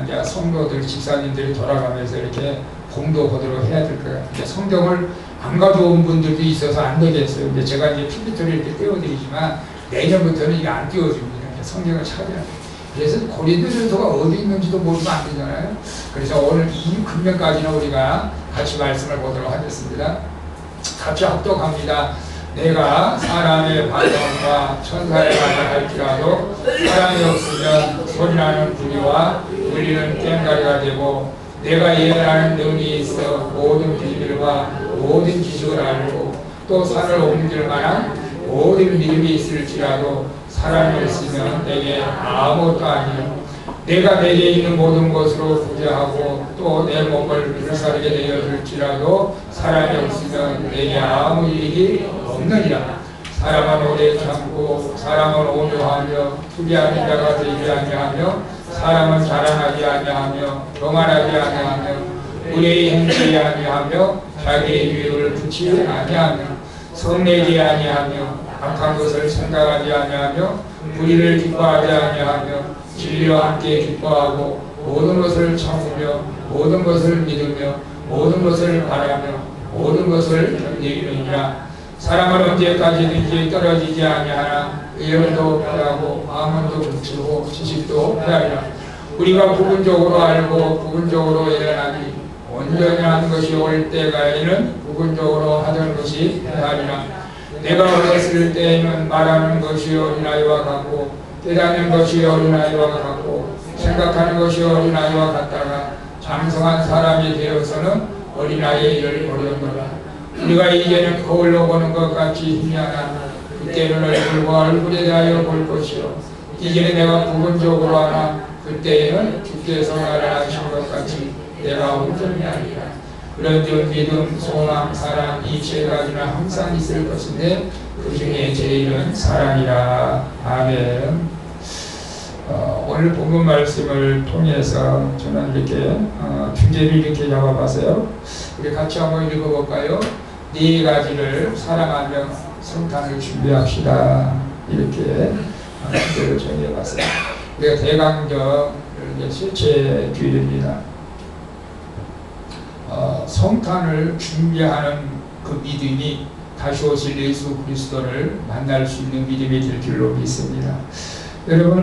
이제 성도들, 집사님들이 돌아가면서 이렇게 공도하도록 해야 될 거예요. 성경을 안 가져온 분들도 있어서 안 되겠어요. 근데 제가 이제 필리토를 이렇게 띄워드리지만 내년부터는 이게 안 띄워줍니다. 성경을 찾아야 돼요. 그래서 고린도전서가 어디 있는지도 모르면 안 되잖아요. 그래서 오늘 이 금년까지는 우리가 같이 말씀을 보도록 하겠습니다. 같이 합독합니다. 내가 사람의 반응과 천사의 반응할지라도 사랑이 없으면 소리나는 구리와 울리는 꽹과리가 되고 내가 예언하는 능이 있어 모든 비밀과 모든 지식을 알고 또 산을 옮길 만한 모든 믿음이 있을지라도 사랑이 없으면 내게 아무것도 아니요 내가 내게 있는 모든 것으로 부재하고 또 내 몸을 불사르게 되어줄지라도 사랑이 없으면 내게 아무 일이 없느니라. 사람은 오래 참고 사람은 오묘하며 투기하는 자가 되지 아니하며 사람은 자랑하지 아니하며 교만하지 아니하며 의뢰의 행치 아니하며 자기의 유익을 붙이지 아니하며 성내지 아니하며 악한 것을 생각하지 아니하며 불의를 기뻐하지 아니하며 진리와 함께 기뻐하고 모든 것을 참으며 모든 것을 믿으며 모든 것을 바라며 모든 것을 견디느니라. 사람은 언제까지든지 떨어지지 아니하나 예언도 피하고 마음도 붙이고 지식도 피하리라. 우리가 부분적으로 알고 부분적으로 예언하니 온전히 한 것이 올 때까지는 부분적으로 하던 것이 피하리라. 내가 어렸을 때에는 말하는 것이 어린아이와 같고 깨닫는 것이 어린아이와 같고 생각하는 것이 어린아이와 같다가 장성한 사람이 되어서는 어린아이의 열이 어려운거라. 우리가 이제는 거울로 보는 것 같이 희미하나 그때는 얼굴과 얼굴에 대하여 볼 것이요 이제는 내가 부분적으로 하나 그때에는 주께서 나를 하신 것 같이 내가 온전히 하리라. 그런즉 믿음, 소망, 사랑 이 세 가지는 항상 있을 것인데 그 중에 제일은 사랑이라. 아멘. 오늘 본문 말씀을 통해서 저는 이렇게 주제를 이렇게 잡아봤어요. 우리 같이 한번 읽어볼까요? 네 가지를 사랑하며 성탄을 준비합시다. 이렇게 주제를 정해봤어요. 우리가 대강정을 실체 주일입니다. 성탄을 준비하는 그 믿음이 다시 오실 예수 그리스도를 만날 수 있는 믿음이 될 줄로 믿습니다. 여러분,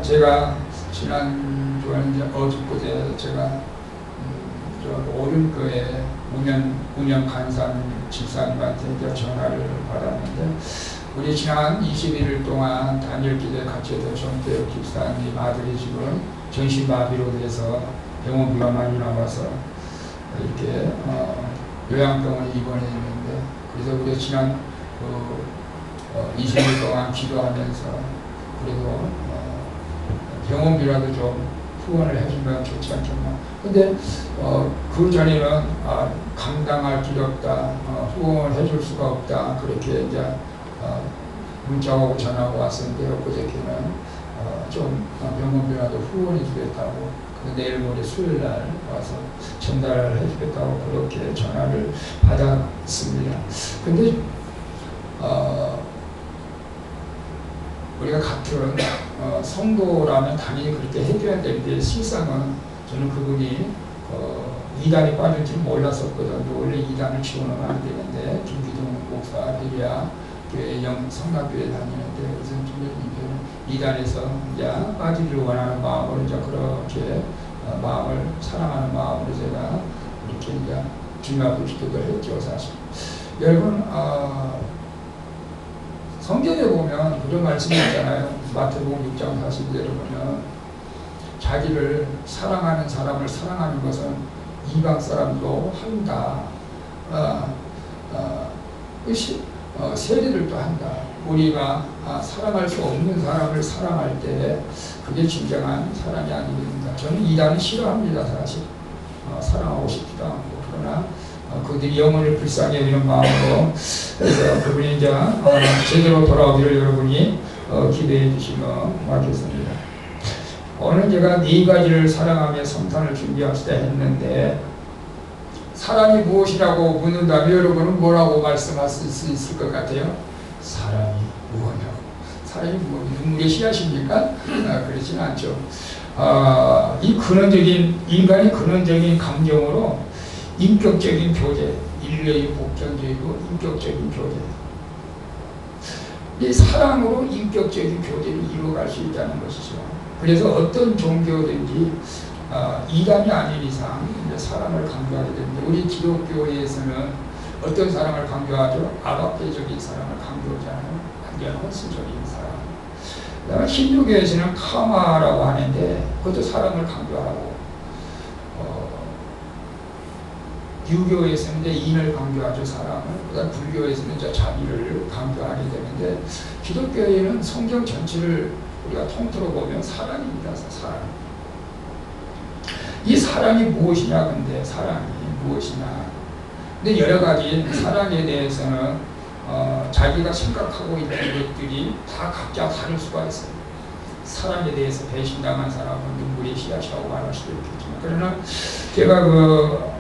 제가 지난주에 이제 어저께 제가 오륜교회 운영 간사님 집사님한테 이제 전화를 받았는데 우리 지난 21일 동안 단일기도에 같이 했던 정태혁 집사님 아들이 지금 전신마비로 돼서 병원비가 많이 나와서 이렇게 요양병원에 입원해 있는데 그래서 우리 지난 20일 동안 기도하면서 그래도 병원비라도 좀 후원을 해주면 좋지 않겠나. 근데 그 전에는 감당할 길이 없다, 후원을 해줄 수가 없다 그렇게 이제 문자가 오고 전화가 왔었는데 엊그저께는 좀 병원비라도 후원해 주겠다고 내일 모레 수요일 날 와서 전달해 주겠다고 그렇게 전화를 받았습니다. 근데 우리가 같은 성도라면 당연히 그렇게 해줘야 되는데 실상은 저는 그분이 이단에 빠질지는 몰랐었거든요. 원래 이단을 지원하면 안 되는데 김기동 목사 베리아 교회 성남교회 다니는데 그래서 이단에서 이제 빠지기를 원하는 마음으로 이제 그렇게 마음을 사랑하는 마음으로 제가 이렇게 이제 주님앞에 기도를 했죠. 사실 여러분 성경에 보면 그런 말씀이 있잖아요. 마태복음 6장 40절에 보면 자기를 사랑하는 사람을 사랑하는 것은 이방 사람도 한다. 세리들도 한다. 우리가 사랑할 수 없는 사람을 사랑할 때 그게 진정한 사랑이 아닙니다. 저는 이단을 싫어합니다. 사실 사랑하고 싶지도 않고 그러나 그들이 영혼을 불쌍히 여기는 마음으로 그래서 그분이 이제 제대로 돌아오기를 여러분이 기대해 주시면 고맙겠습니다. 오늘 제가 네 가지를 사랑하며 성탄을 준비합시다 했는데 사랑이 무엇이라고 묻는다면 여러분은 뭐라고 말씀할 수 있을 것 같아요? 사랑이 무엇이냐고. 사랑이 뭐 눈물의 씨앗입니까? 그렇지는 않죠. 이 근원적인 인간의 근원적인 감정으로 인격적인 교제, 인류의 복전적이고 인격적인 교제, 이 사랑으로 인격적인 교제를 이루어갈 수 있다는 것이죠. 그래서 어떤 종교든지 이단이 아닌 이상 사랑을 강조하게 됩니다. 우리 기독교에서는 어떤 사랑을 강조하죠? 아가페적인 사랑을 강조하잖아요. 완전 헌신적인 사랑. 그다음에 힌두교에서는 카마라고 하는데 그것도 사랑을 강조하고, 유교에서는 이제 인을 강조하죠, 사랑을. 그다음 불교에서는 이제 자비를 강조하게 되는데, 기독교에는 성경 전체를 우리가 통틀어 보면 사랑입니다, 사랑. 이 사랑이 무엇이냐, 근데 사랑이 무엇이냐. 근데 여러 가지 사랑에 대해서는 자기가 생각하고 있는 것들이 다 각자 다를 수가 있어요. 사랑에 대해서 배신당한 사람은 눈물의 씨앗이라고 말할 수도 있겠지만, 그러나 제가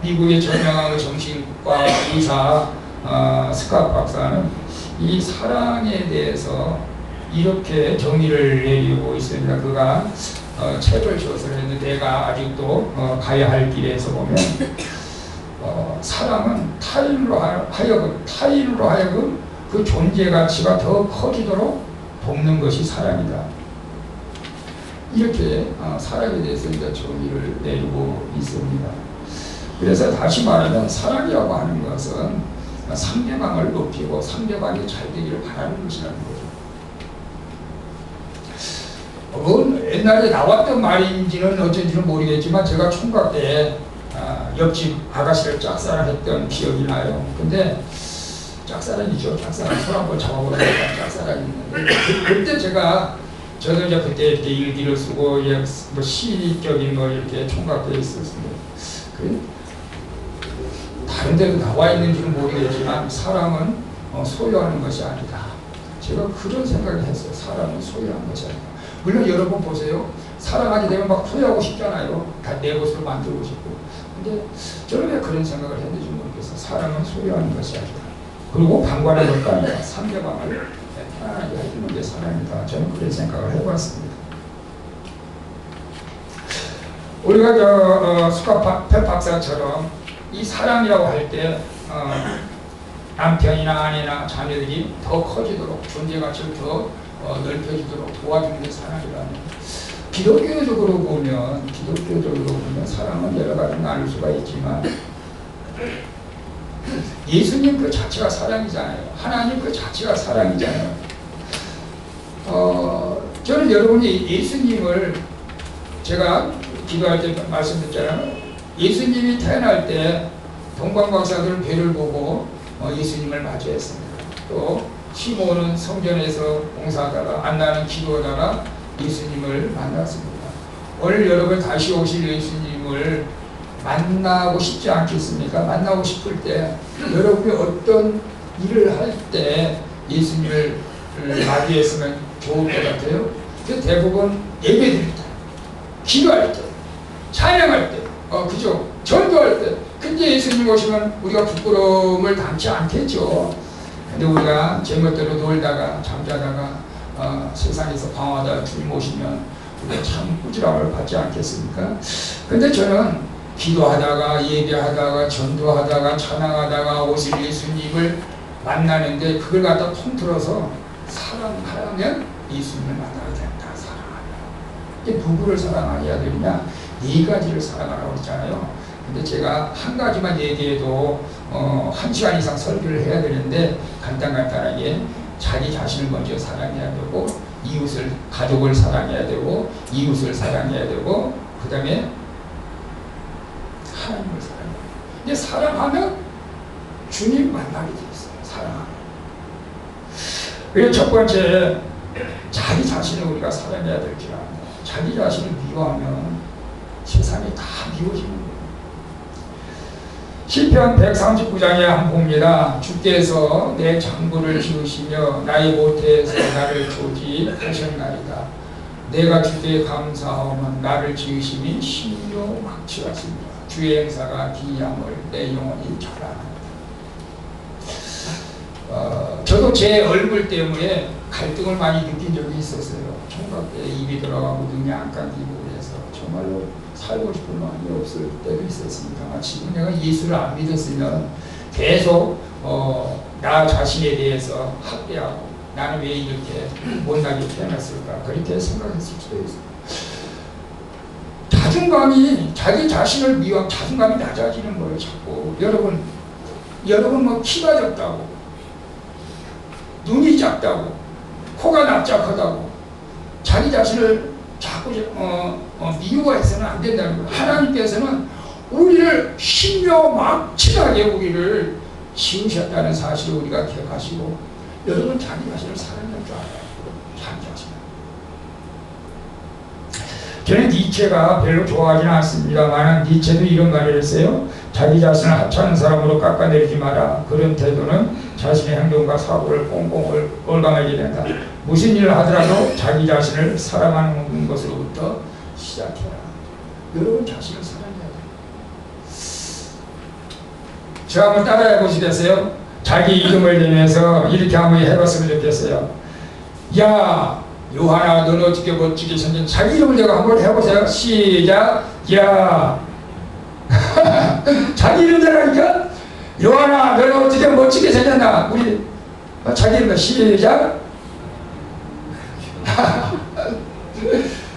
미국의 저명한 정신과 의사 스캇 박사는 이 사랑에 대해서 이렇게 정의를 내리고 있습니다. 그가 책을 저서를 했는데, 내가 아직도 가야 할 길에서 보면 사랑은 타인으로 하여금 그 존재 가치가 더 커지도록 돕는 것이 사랑이다. 이렇게 사랑에 대해서 이제 정의를 내리고 있습니다. 그래서 다시 말하면 사랑이라고 하는 것은 상대방을 높이고 상대방이 잘 되기를 바라는 것이라는 거죠. 옛날에 나왔던 말인지는 어쩐지는 모르겠지만, 제가 총각 때 옆집 아가씨를 짝사랑했던 기억이 나요. 근데 짝사랑이죠. 짝사랑. 손 한번 잡아보라고 짝사랑이 있는데, 그때 저도 이제 그때 이렇게 일기를 쓰고 뭐 시적인 걸 이렇게 총각되어 있었습니다. 다른 데도 나와 있는지는 모르겠지만 사랑은 소유하는 것이 아니다. 제가 그런 생각을 했어요. 사랑은 소유하는 것이 아니다. 물론 여러분 보세요. 사랑하게 되면 막 소유하고 싶잖아요. 다 내 것으로 만들고 싶고. 근데 저는 왜 그런 생각을 했는지 모르겠어요. 사랑은 소유하는 것이 아니다. 그리고 방관할 것도 아니라 상대방을 편안하게 해주는 게 사랑이다. 저는 그런 생각을 해봤습니다. 우리가 스캇 박사처럼 이 사랑이라고 할 때 남편이나 아내나 자녀들이 더 커지도록, 존재 가치를 더 넓혀지도록 도와주는 게 사랑이라는. 기독교적으로 보면 사랑은 여러 가지 나눌 수가 있지만, 예수님 그 자체가 사랑이잖아요. 하나님 그 자체가 사랑이잖아요. 저는 여러분이 예수님을, 제가 기도할 때 말씀드렸잖아요. 예수님이 태어날 때 동방박사들 배를 보고 예수님을 맞이했습니다. 또 시몬은 성전에서 봉사하다가, 안나는 기도하다가 예수님을 만났습니다. 오늘 여러분 다시 오실 예수님을 만나고 싶지 않겠습니까? 만나고 싶을 때 여러분이 어떤 일을 할 때 예수님을 맞이했으면 좋을 것 같아요? 대부분 예배드릴 때, 기도할 때, 찬양할 때, 그죠? 전도할 때. 근데 예수님 오시면 우리가 부끄러움을 담지 않겠죠. 근데 우리가 제멋대로 놀다가 잠자다가 세상에서 방황하다가 주님 오시면 우리가 참 꾸지람을 받지 않겠습니까? 근데 저는 기도하다가 예배하다가 전도하다가 찬양하다가 오실 예수님을 만나는데, 그걸 갖다 통틀어서 사랑하면 예수님을 만나야 된다. 사랑하면. 이게 누구를 사랑해야 되느냐? 네 가지를 사랑하라고 했잖아요. 근데 제가 한 가지만 얘기해도 1시간 이상 설교를 해야 되는데, 간단하게 자기 자신을 먼저 사랑해야 되고, 이웃을, 가족을 사랑해야 되고, 이웃을 사랑해야 되고, 그 다음에 하나님을 사랑해야 돼요. 근데 사랑하면 주님 만나게 돼 있어요. 사랑하면. 그래서 첫 번째, 자기 자신을 우리가 사랑해야 될 줄 압니다. 자기 자신을 미워하면 세상이 다 미워지는 거예요. 시편 139장에 한번 봅니다. 주께서 내 장부를 지으시며 나의 모태에서 나를 조지하셨나이다. 내가 주께 감사하오면 나를 지으심이 신료 막치하십니다. 주의 행사가 기이함을 내 영혼이 잘 압니다. 저도 제 얼굴 때문에 갈등을 많이 느낀 적이 있었어요. 총각 때 입이 들어가고 눈이 안 감기고 그래서. 정말로 살고 싶은 마음이 없을 때도 있었습니다. 지금 내가 예수를 안 믿었으면 계속 나 자신에 대해서 학대하고 나는 왜 이렇게 못나게 태어났을까 그렇게 생각했을 수도 있어요. 자존감이 자기 자신을 미워하면 자존감이 낮아지는 거예요. 자꾸 여러분 뭐 키가 작다고 눈이 작다고 코가 납작하다고 자기 자신을 자꾸 미워해서는 안 된다는 거예요. 하나님께서는 우리를 신묘막측하게 우리를 지으셨다는 사실을 우리가 기억하시고 여러분 자기 자신을 사랑할 줄 알아요. 자기 자신을. 저는 니체가 별로 좋아하지는 않습니다만 니체도 이런 말을 했어요. 자기 자신을 하찮은 사람으로 깎아내리지 마라. 그런 태도는 자신의 행동과 사고를 꽁꽁 올감하게 된다. 무슨 일을 하더라도 자기 자신을 사랑하는 것으로부터 시작해라. 여러분 자신을 사랑해야 돼요. 저 한번 따라해 보시겠어요? 자기 이름을 대면서 이렇게 한번 해봤으면 좋겠어요. 야 요한아 너는 어떻게 멋지게 생긴 자기 이름을 제가 한번 해보세요. 시작. 야 자기 이름대로니까 요한아 너는 어떻게 멋지게 생겼나. 우리 자기 이름 시작.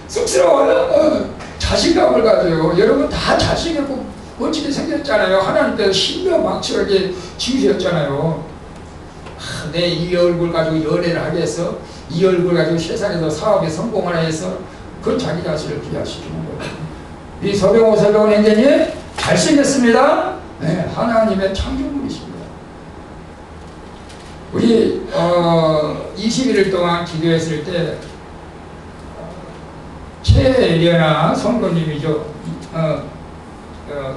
쑥스러워요. 자신감을 가져요. 여러분 다 자신있고 멋지게 생겼잖아요. 하나님께서 신묘막측하게 지으셨잖아요. 내 이 얼굴 가지고 연애를 하겠어? 이 얼굴 가지고 세상에서 사업에 성공을 해서 그건 자기 자신을 비하시키는 거예요. 이 서병호 행제님 잘생겼습니다. 네, 하나님의 창조물이십니다. 우리 21일 동안 기도했을 때 최연아 선거님이죠.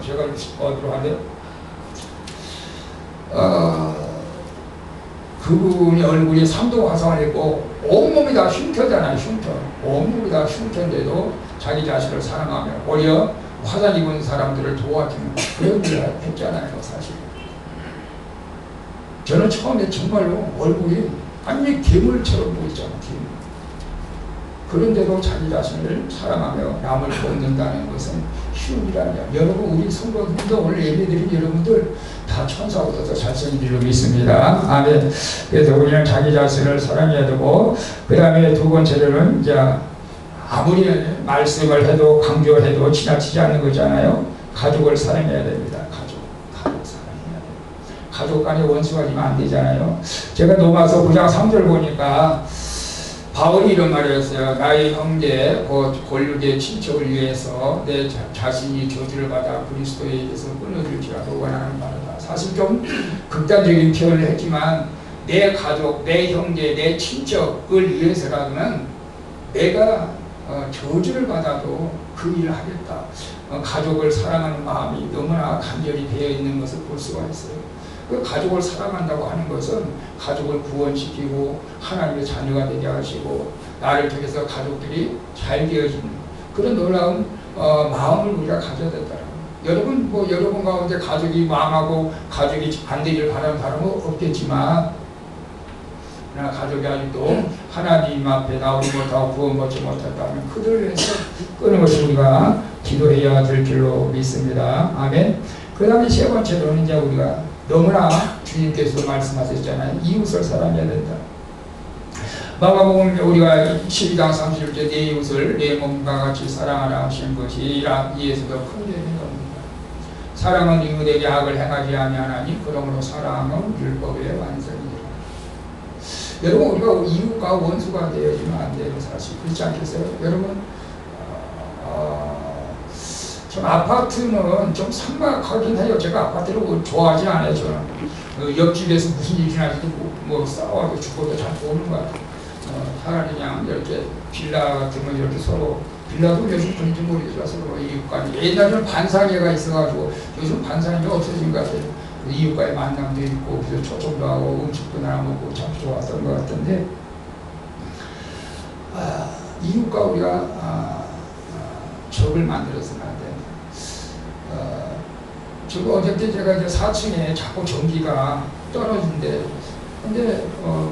제가 어디로 하네요? 그분이 얼굴이 3도 화상을 입고 온몸이 다 흉터잖아요. 흉터. 온몸이 다 흉터인데도 자기 자신을 사랑하며 오히려 화상 입은 사람들을 도와주는 그런 일을 했잖아요. 사실 저는 처음에 정말로 얼굴이 완전히 괴물처럼 보이잖아요. 괴물. 그런데도 자기 자신을 사랑하며 남을 돕는다는 것은 쉬운 일이 아니야. 여러분 우리 성도님도 오늘 예배드린 여러분들 다 천사보다 더 잘생긴 줄로 믿습니다. 아멘. 그래서 우리는 자기 자신을 사랑해야 되고 그 다음에 두 번째로는 이제 아무리 말씀을 해도 강조해도 지나치지 않는 거잖아요. 가족을 사랑해야 됩니다. 가족 사랑해야 돼요. 가족 간에 원수가 되면 안 되잖아요. 제가 로마서 9장 3절 보니까 바울이 이런 말을 했어요. 나의 형제 곧 골류대 친척을 위해서 내 자신이 저주를 받아 그리스도에게서 끊어질지라도 원하는 바다. 사실 좀 극단적인 표현을 했지만 내 가족, 내 형제, 내 친척을 위해서라면 내가 저주를 받아도 그 일을 하겠다. 가족을 사랑하는 마음이 너무나 간절히 되어 있는 것을 볼 수가 있어요. 그 가족을 사랑한다고 하는 것은 가족을 구원시키고 하나님의 자녀가 되게 하시고 나를 통해서 가족들이 잘 되어지는 그런 놀라운 마음을 우리가 가져야 된다는 여러분 여러분 가운데 가족이 망하고 가족이 안 되길 바라는 사람은 없겠지만 그러나 가족이 아직도 하나님 앞에 나오지 못하고 구원받지 못했다면 그들을 위해서 끊임없이 우리가 기도해야 될 줄로 믿습니다. 아멘. 그 다음에 세 번째로는 이제 우리가 너무나 주님께서 말씀하셨잖아요. 이웃을 사랑해야 된다. 마가복음 우리가 12장 31절 내 이웃을 내 몸과 같이 사랑하라 하신 것이 이에서도 큰 죄는 없습니다. 사랑은 이웃에게 악을 행하지 아니하나니 그러므로 사랑은 율법의 완성이니라. 여러분 우리가 이웃과 원수가 되어지면 안 되는 사실 그렇지 않겠어요? 여러분 좀 아파트는 좀 삭막하긴 해요. 제가 아파트를 좋아하진 않아요. 저는 옆집에서 무슨 일이 나지도 뭐 싸워도 죽어도 잘 모르는 것 같아요. 차라리 그냥 이렇게 빌라 같은 거 이렇게 서로 빌라도 요즘 그런지 모르겠어요. 서로 이웃간에 옛날에는 반상회가 있어가지고 요즘 반상회가 없어진 것 같아요. 이웃과의 만남도 있고 그래서 초청도 하고 음식도 나눠 먹고 참 좋았던 것 같은데 이웃과 우리가 적을 만들어서는 안 돼요. 지금 어저께 제가 이제 4층에 자꾸 전기가 떨어진대. 근데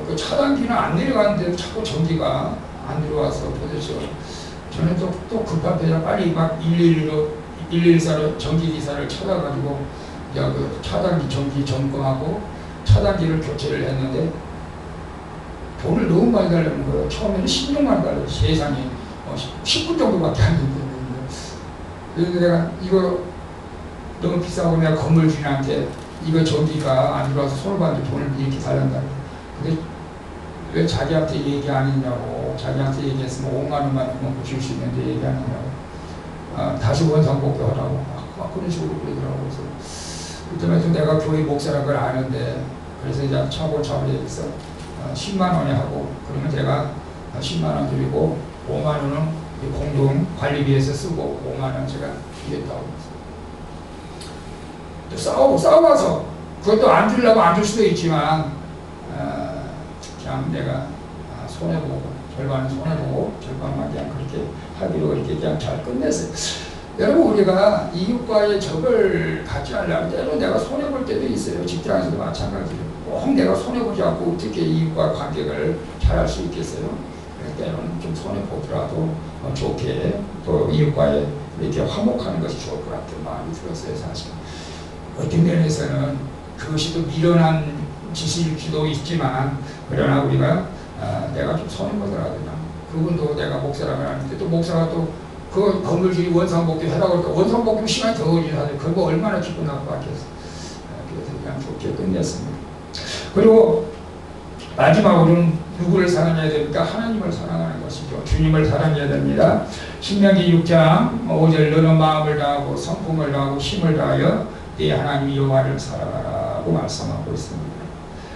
그 차단기는 안 내려가는데도 자꾸 전기가 안 들어와서 도대체 저는 또 급한 편이라 빨리 막 114로 전기기사를 찾아가지고 그 차단기 전기 점검하고 차단기를 교체를 했는데 돈을 너무 많이 달라는 거예요. 처음에는 16만 달러. 세상에 10분 정도밖에 안 됐는데. 그래서 내가 이거 너무 비싸고 내가 건물 주인한테 이거 전기가 안 들어와서 손을 봤는데 돈을 이렇게 달란다. 근데 왜 자기한테 얘기 안 했냐고. 자기한테 얘기했으면 5만 원만 주면 줄 수 있는데 얘기 안 했냐고. 다시 원상복귀 하라고. 그런 식으로 그러더라고. 그래서 그때부터 내가 교회 목사라는 걸 아는데 그래서 이제 차고차고 얘기했어. 10만 원에 하고 그러면 제가 10만 원 드리고 5만 원은 공동 관리비에서 쓰고 5만 원 제가 드리겠다고 또 싸워서 그것도 안 주려고 안 줄 수도 있지만 그냥 내가 손해보고 절반은 손해보고 절반만 그냥 그렇게 하기로 이렇게 그냥 잘 끝냈어요. 여러분 우리가 이웃과의 적을 갖지 않으려면 때로 내가 손해볼 때도 있어요. 직장에서도 마찬가지로 꼭 내가 손해보지 않고 어떻게 이웃과 관계를 잘할 수 있겠어요. 때로는 좀 손해보더라도 좋게 또 이웃과의 이렇게 화목하는 것이 좋을 것 같은 마음이 들었어요. 사실 어떤 면에서는 그것이 또 미련한 짓일 수도 있지만 그러나 우리가 내가 좀 손해보더라도 그분도 내가 목사라고 하는데 또 목사가 또 그 건물주의 원상복귀 하라고 할까 원상복귀 시간이 더 걸리는데 그거 얼마나 기분 나쁘겠어. 그래서 그냥 좋게 끝냈습니다. 그리고 마지막으로는 누구를 사랑해야 됩니까? 하나님을 사랑하는 것이죠. 주님을 사랑해야 됩니다. 신명기 6장 5절 너는 마음을 다하고 성품을 다하고 힘을 다하여 네 하나님 여호와를 사랑하라고 말씀하고 있습니다.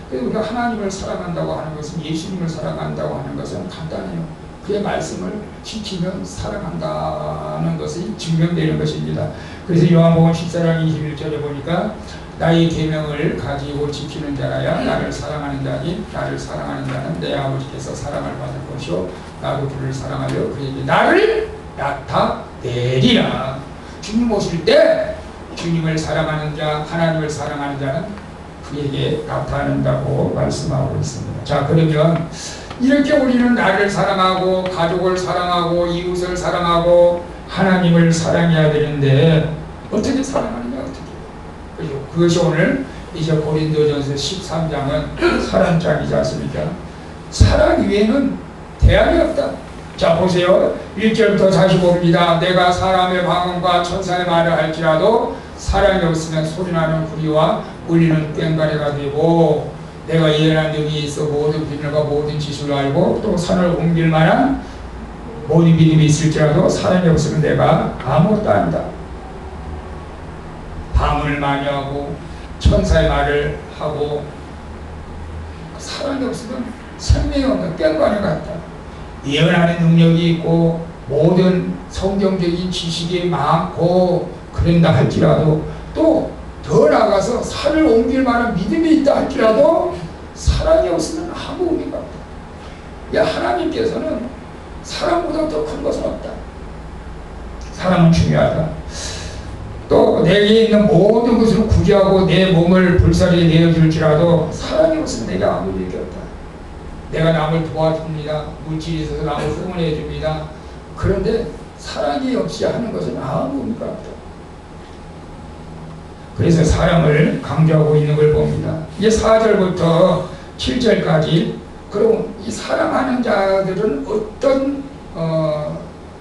그래서 우리가 하나님을 사랑한다고 하는 것은 예수님을 사랑한다고 하는 것은 간단해요. 그의 말씀을 지키면 사랑한다는 것이 증명되는 것입니다. 그래서 요한복음 14장 21절에 보니까 나의 계명을 가지고 지키는 자라야 나를 사랑하는 자니 나를 사랑하는 자는 내 아버지께서 사랑을 받을 것이요 나도 그를 사랑하여 그에게 나를 나타내리라. 주님 오실 때 주님을 사랑하는 자 하나님을 사랑하는 자는 그에게 나타난다고 말씀하고 있습니다. 자 그러면 이렇게 우리는 나를 사랑하고 가족을 사랑하고 이웃을 사랑하고 하나님을 사랑해야 되는데 어떻게 사랑하느냐 어떻게 그죠? 그것이 오늘 이제 고린도전서 13장은 사랑장이지 않습니까? 사랑 위에는 대안이 없다. 자 보세요. 1절부터 다시 봅니다. 내가 사람의 방언과 천사의 말을 할지라도 사랑이 없으면 소리나는 구리와 울리는 꽹과리가 되고 내가 예언한 능이 있어 모든 비밀과 모든 지식을 알고 또 산을 옮길 만한 모든 믿음이 있을지라도 사랑이 없으면 내가 아무것도 아니다. 방언을 많이 하고 천사의 말을 하고 사랑이 없으면 생명이 없는 꽹과리 같다. 예언하는 능력이 있고 모든 성경적인 지식이 많고 그런다 할지라도 또 더 나아가서 산을 옮길 만한 믿음이 있다 할지라도 사랑이 없으면 아무 의미가 없다. 야, 하나님께서는 사랑보다 더 큰 것은 없다. 사랑은 중요하다. 또 내게 있는 모든 것을 구제하고 내 몸을 불살이 내어줄지라도 사랑이 없으면 내게 아무 일이 없다. 내가 남을 도와줍니다. 물질이 있어서 남을 응원해 줍니다. 그런데 사랑이 없이 하는 것은 아무 의미가 없다. 그래서 사랑을 강조하고 있는 걸 봅니다. 이제 4절부터 7절까지 그럼 이 사랑하는 자들은 어떤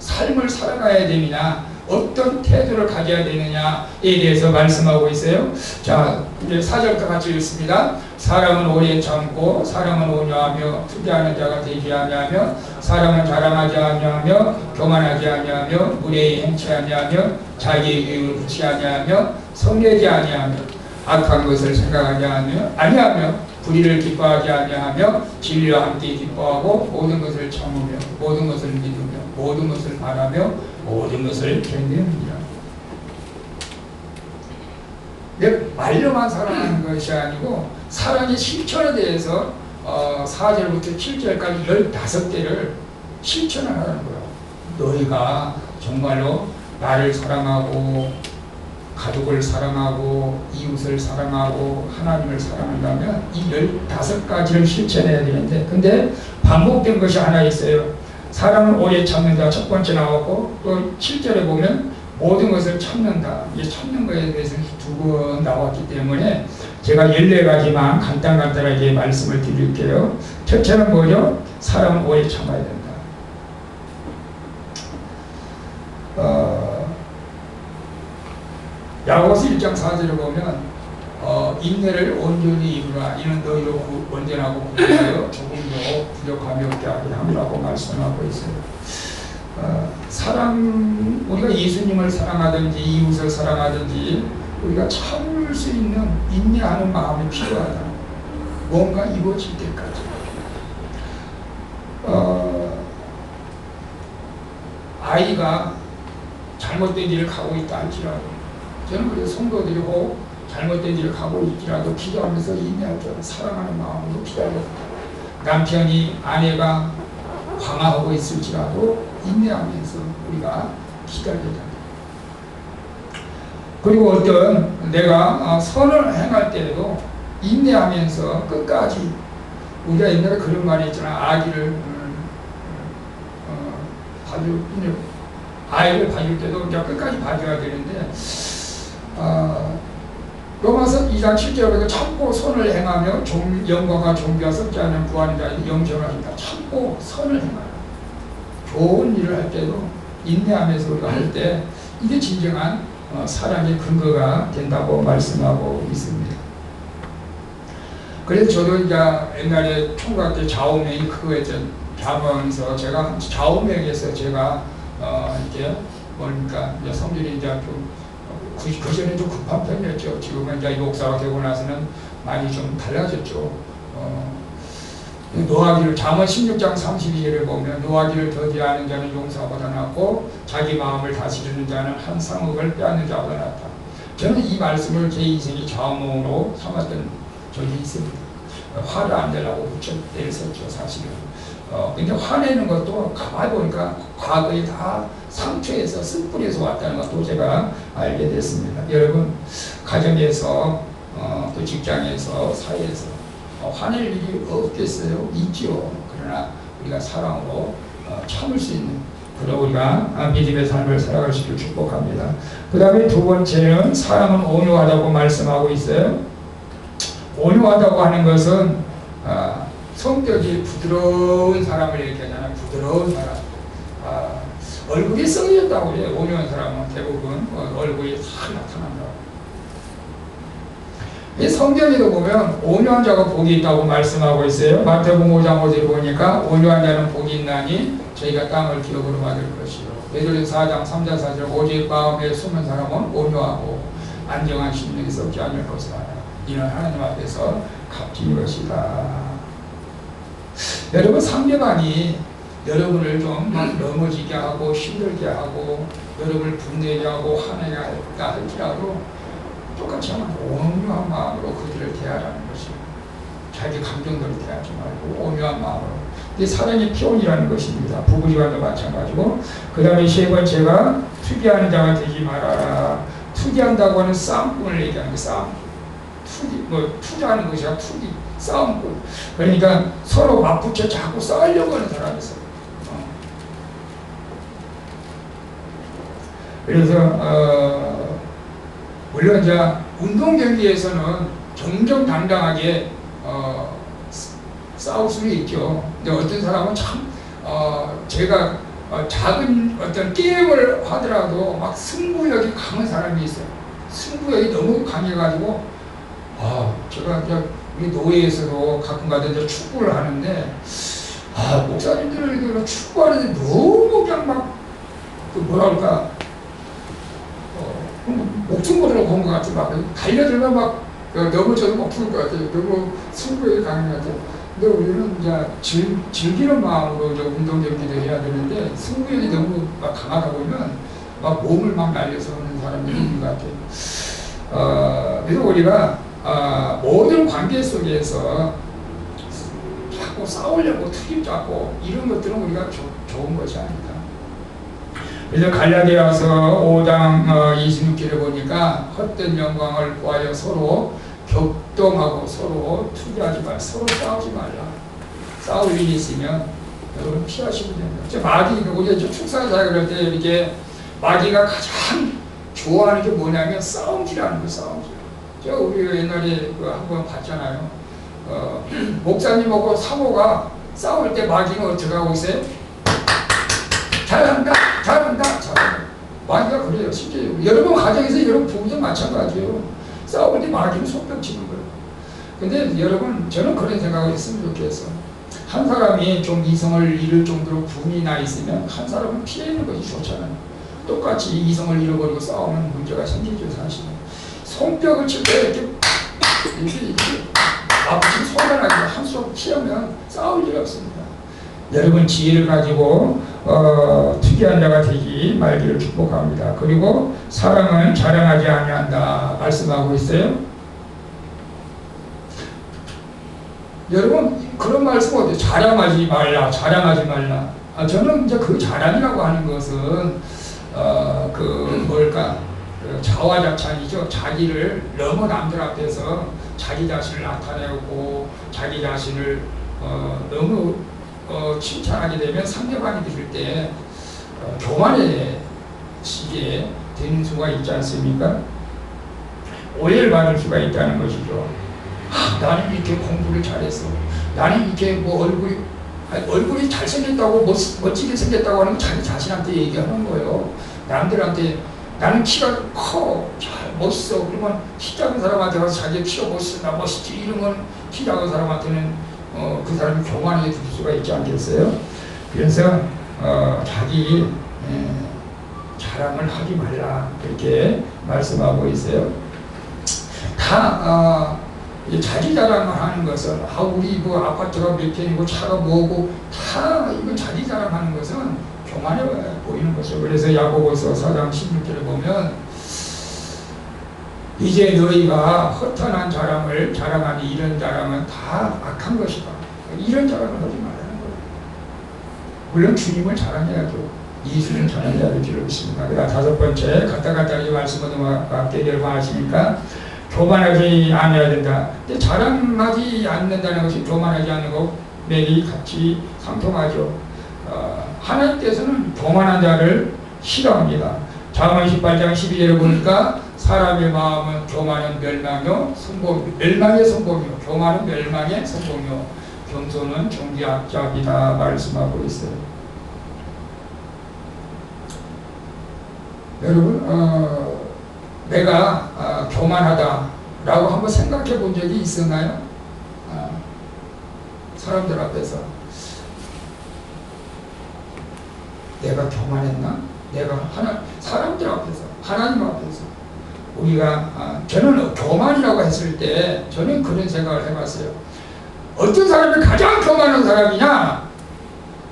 삶을 살아가야 되느냐 어떤 태도를 가져야 되느냐에 대해서 말씀하고 있어요. 자, 이제 4절부터 같이 읽습니다. 사랑은 오래 참고 사랑은 온유하며 투기하는 자가 되지 아니하며 사랑은 자랑하지 아니하며 교만하지 아니하며 무례히 행치 아니하며 자기의 이익을 붙이지 아니하며 성내지 아니하며 악한 것을 생각하지 아니하며 불의를 기뻐하지 아니하며 진리와 함께 기뻐하고 모든 것을 참으며 모든 것을 믿으며 모든 것을 바라며 모든 것을 견디느니라. 말로만 사랑하는 것이 아니고 사랑의 실천에 대해서 4절부터 7절까지 15개를 실천을 하는 거예요. 너희가 정말로 나를 사랑하고 가족을 사랑하고 이웃을 사랑하고 하나님을 사랑한다면 이 15가지를 실천해야 되는데 근데 반복된 것이 하나 있어요. 사람은 오래 참는다. 첫 번째 나왔고 또 7절에 보면 모든 것을 참는다. 이 참는 것에 대해서 두 번 나왔기 때문에 제가 14가지만 간단하게 말씀을 드릴게요. 첫째는 뭐죠? 사람은 오래 참아야 된다. 야고보서 1장 4절을 보면 인내를 온전히 이루라. 이는 너희로 온전하고 구별하여 조금도 부족함이 없게 하게 함이라고 말씀하고 있어요. 우리가 예수님을 사랑하든지 이웃을 사랑하든지 우리가 참을 수 있는 인내하는 마음이 필요하다. 뭔가 이루어질 때까지. 아이가 잘못된 일을 가고 있다 할지라도 저는 그래서 성도들이 혹 잘못된 일을 가고 있지라도 기도하면서 인내할 줄 사랑하는 마음으로 기도하고 남편이 아내가 방황하고 있을지라도 인내하면서 우리가 기다려야 된다. 그리고 어떤 내가 선을 행할 때에도 인내하면서 끝까지 우리가 옛날에 그런 말이 있잖아. 아이를 봐줄 때도 이제 끝까지 봐줘야 되는데 로마서 2장 7절에 참고 선을 행하며 영광과 존귀와 썩지 않는 구하는 자에게 영생을 하신다. 참고 선을 행하라. 좋은 일을 할 때도 인내하면서 우리가 할 때 이게 진정한 사랑의 근거가 된다고 말씀하고 있습니다. 그래서 저도 이제 옛날에 총각 때 좌우명이 그거에 잡으면서 제가 좌우명에서 제가 이렇게 뭡니까 이제 성질이 이제 좀 그전에 좀 급한 편이었죠. 지금은 이제 목사가 되고 나서는 많이 좀 달라졌죠. 노하기를 잠언 16장 32절을 보면 노하기를 더디하는 자는 용사보다 낫고 자기 마음을 다스리는 자는 한 쌍억을 빼앗는 자보다 낫다. 저는 이 말씀을 제 인생의 좌우명으로 삼았던 적이 있습니다. 화를 안 내려고 붙여 내렸었죠, 사실은. 근데 화내는 것도 가만히 보니까 과거에 다 상처에서 쓴뿌리에서 왔다는 것도 제가 알게 됐습니다. 여러분 가정에서 또 직장에서 사회에서 화낼 일이 없겠어요? 있죠. 그러나 우리가 사랑으로 참을 수 있는 그런 우리가 믿음의 삶을 살아갈 수 있기를 축복합니다. 그 다음에 두 번째는 사랑은 온유하다고 말씀하고 있어요. 온유하다고 하는 것은 성격이 부드러운 사람을 얘기하잖아요. 부드러운 사람. 얼굴이 썩어졌다고 해요. 온유한 사람은 대부분 얼굴이 다 나타난다고. 이 성경에도 보면 온유한 자가 복이 있다고 말씀하고 있어요. 마태복음 5장 5절에 보니까 온유한 자는 복이 있나니 저희가 땅을 기업으로 받을 것이요. 베드로전서 4장 3절 4절 오직 마음에 숨은 사람은 온유하고 안정한 심령이 썩지 않을 것을 알아. 이는 하나님 앞에서 값진 것이다. 여러분 상대방이 여러분을 좀 넘어지게 하고 힘들게 하고 여러분을 분내게 하고 화내게 할까 할지라도 똑같이 하면 온유한 마음으로 그들을 대하라는 것이에요. 자기 감정대로 대하지 말고 온유한 마음으로. 이게 사랑의 표현이라는 것입니다. 부부지간도 마찬가지고. 그 다음에 세 번째가 투기하는 자가 되지 말아라. 투기한다고 하는 싸움꾼을 얘기하는 거예요. 싸움. 투자하는 것이 아니라 투기, 싸움꾼. 그러니까 서로 맞붙여 자꾸 싸우려고 하는 사람이 있어요. 그래서 물론 이제 운동 경기에서는 정정당당하게 싸울 수는 있죠. 근데 어떤 사람은 참 제가 작은 어떤 게임을 하더라도 막 승부욕이 강한 사람이 있어요. 승부욕이 너무 강해가지고 제가 이제 우리 노예에서도 가끔가다 이제 축구를 하는데 목사님들은 축구하는데 너무 그냥 막 뭐라 그럴까 목숨 걸으러 온 것 같아. 막 달려들면 막 넘어져도 못 풀 것 같아요. 너무 승부욕이 강한 것 같아요. 근데 우리는 이제 즐기는 마음으로 이제 운동 경기를 해야 되는데 승부욕이 너무 막 강하다 보면 막 몸을 막 날려서 하는 사람들이 있는 것 같아요. 그래서 우리가 모든 관계 속에서 자꾸 싸우려고 투입 잡고 이런 것들은 우리가 좋은 것이 아니다. 그래서 갈라디아서 5장 26절에 보니까 헛된 영광을 구하여 서로 격동하고 서로 투기하지 말라. 서로 싸우지 말라. 싸울 일이 있으면 여러분 피하시면 됩니다. 마귀, 우리가 축사사 그럴 때 이렇게 마귀가 가장 좋아하는 게 뭐냐면 싸움질하는 거예요. 싸움질. 우리가 옛날에 한번 봤잖아요. 목사님하고 사모가 싸울 때 마귀는 어떻게 하고 있어요? 잘한다, 잘한다, 잘한다. 마귀가 그래요. 실제 여러분 가정에서 여러분 부부도 마찬가지예요. 싸울 때 마귀는 손뼉 치는 거예요. 근데 여러분 저는 그런 생각을 했으면 좋겠어. 한 사람이 좀 이성을 잃을 정도로 분이 나 있으면 한 사람은 피해는 것이 좋잖아요. 똑같이 이성을 잃어버리고 싸우면 문제가 생기죠. 사실은 손뼉을 칠 때 이렇게 아프신 소리가 나게 한수로 피하면 싸울 일 없습니다. 여러분 지혜를 가지고 특이한 자가 되기 말기를 축복합니다. 그리고 사랑은 자랑하지 아니한다 말씀하고 있어요. 여러분 그런 말씀 어때요? 자랑하지 말라, 자랑하지 말라. 저는 이제 그 자랑이라고 하는 것은 뭘까? 자화자찬이죠. 자기를 너무 남들 앞에서 자기 자신을 나타내고 자기 자신을 너무 칭찬하게 되면 상대방이 들을 때 교만해지게 되는 수가 있지 않습니까? 오해를 받을 수가 있다는 것이죠. 나는 이렇게 공부를 잘했어. 나는 이렇게 뭐 얼굴이 잘생겼다고 멋지게 생겼다고 하는 건 자기 자신한테 얘기하는 거예요. 남들한테 나는 키가 커, 잘 멋있어. 그러면 키 작은 사람한테 가서 자기 키가 멋있어, 나 멋있지 이러면 키 작은 사람한테는 그 사람이 교만하게 들릴 수가 있지 않겠어요? 그래서 자기 자랑을 하지 말라 그렇게 말씀하고 있어요. 다 자기 자랑을 하는 것은 우리 뭐 아파트가 몇 평이고 차가 뭐고 다 이거 자기 자랑하는 것은 교만해 보이는 것이죠. 그래서 야고보서 4장 16절에 보면 이제 너희가 허탄한 자랑을 자랑하니 이런 자랑은 다 악한 것이다. 이런 자랑을 하지 말라는 거예요. 물론 주님을 자랑해야죠. 예수를 자랑해야 될 필요가 있습니다. 그다음 다섯 번째 갔다 이 말씀을 넘어갈게 열반하시니까 교만하지 않아야 된다. 근데 자랑하지 않는다는 것이 교만하지 않는 것 매일 같이 상통하죠. 하나님께서는 교만한 자를 싫어합니다. 잠언 18장 12절에 보니까 사람의 마음은 교만은 멸망이요 멸망의 성공이요 교만은 멸망의 성공이요 겸손은 존귀악작이다 말씀하고 있어요. 여러분 내가 교만하다라고 한번 생각해 본 적이 있었나요? 사람들 앞에서 내가 교만했나? 내가 사람들 앞에서 하나님 앞에서 우리가 저는 교만이라고 했을 때 저는 그런 생각을 해봤어요. 어떤 사람이 가장 교만한 사람이냐?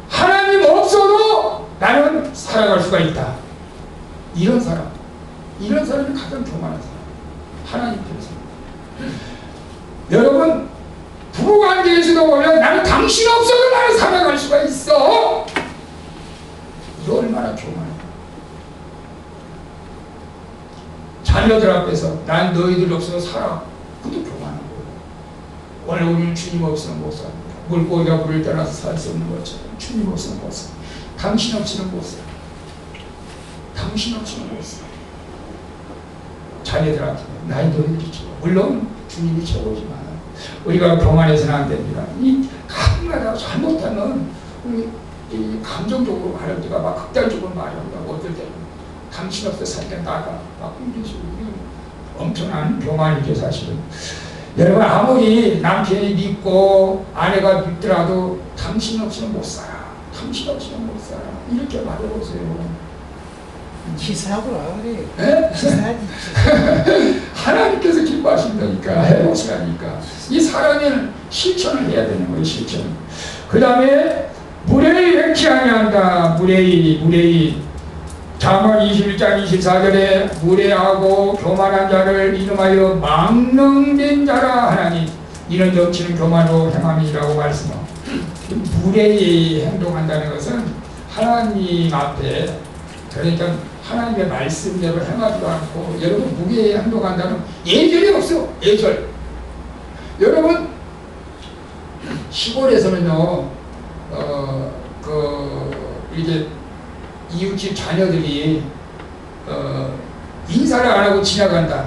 하나님 없어도 나는 살아갈 수가 있다. 이런 사람이 가장 교만한 사람. 하나님 편에서. 여러분 부부관계에서도 보면 나는 당신 없어도 나는 살아갈 수가 있어. 이거 얼마나 교만해. 자녀들 앞에서 난 너희들 없어서 살아. 그것도 교만한 거예요. 오늘 우리는 주님 없으면 못 삽니다. 물고기가 물을 따라서 살 수 없는 것처럼 주님 없으면 못 삽니다. 당신 없이는 못 살아. 당신 없이는 못 살아. 자녀들한테 나의 너희들이 최고. 물론 주님이 최고지만 우리가 교만해서는 안 됩니다. 이 가끔가다 잘못하면 우리 이 감정적으로 말할 때가 막 극단적으로 말한다고 어떨 때는 당신 없어 살게 나가 막 이런 식으로 엄청난 교만이죠 사실은. 여러분 아무리 남편이 믿고 아내가 믿더라도 당신 없이는 못 살아. 당신 없이는 못 살아. 이렇게 말해보세요. 기사하구나 그래. 네? 기사하지. 하나님께서 기뻐하신다니까 해보시라니까. 이 사람은 실천을 해야 되는 거예요. 실천. 그 다음에 무례히 획치 아니한다. 무례히 잠언 21장 24절에 무례하고 교만한 자를 이름하여 망령된 자라 하나니 이런 정치는 교만으로 행함이라고 말씀하고 무례히 행동한다는 것은 하나님 앞에 그러니까 하나님의 말씀대로 행하지도 않고 여러분 무례히 행동한다는 예절이 없어. 예절. 여러분 시골에서는요 이게 이웃집 자녀들이 인사를 안 하고 지나간다.